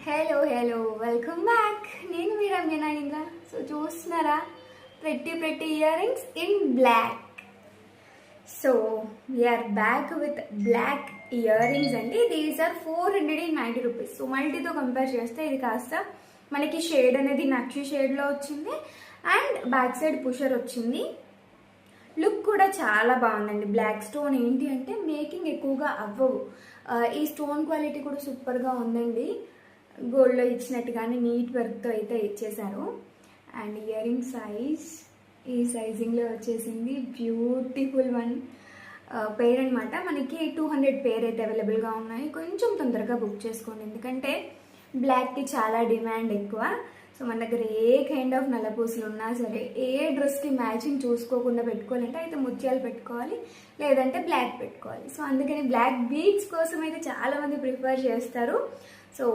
Hello hello welcome back. నేను మీ రమ్యనానింద్ర. సో చూస్తున్నారా, pretty earrings in black. So we are back with black earrings అండి. These are 490 rupees. So మల్టీతో compare చేస్తే ఇది కాస్త మనకి షేడ్ అనేది నక్షి షేడ్లో వచ్చింది అండ్ బ్యాక్ సైడ్ పుషర్ వచ్చింది. లుక్ కూడా చాలా బాగుందండి. బ్లాక్ స్టోన్ ఏంటి అంటే మేకింగ్ ఎక్కువగా అవ్వవు. ఈ స్టోన్ క్వాలిటీ కూడా సూపర్గా ఉందండి. గోల్డ్లో ఇచ్చినట్టుగానే నీట్ వర్క్తో అయితే ఇచ్చేసారు. అండ్ ఇయర్ రింగ్ సైజ్ ఈ సైజింగ్లో వచ్చేసింది. బ్యూటిఫుల్ వన్ పేర్ అనమాట. మనకి 200 పేర్ అయితే అవైలబుల్గా ఉన్నాయి. కొంచెం తొందరగా బుక్ చేసుకోండి, ఎందుకంటే బ్లాక్కి చాలా డిమాండ్ ఎక్కువ. సో మన దగ్గర ఏ కైండ్ ఆఫ్ నల్లపూసలు ఉన్నా సరే, ఏ డ్రెస్కి మ్యాచింగ్ చూసుకోకుండా పెట్టుకోవాలంటే అయితే ముత్యాలు పెట్టుకోవాలి, లేదంటే బ్లాక్ పెట్టుకోవాలి. సో అందుకని బ్లాక్ బీడ్స్ కోసం అయితే చాలామంది ప్రిఫర్ చేస్తారు. సో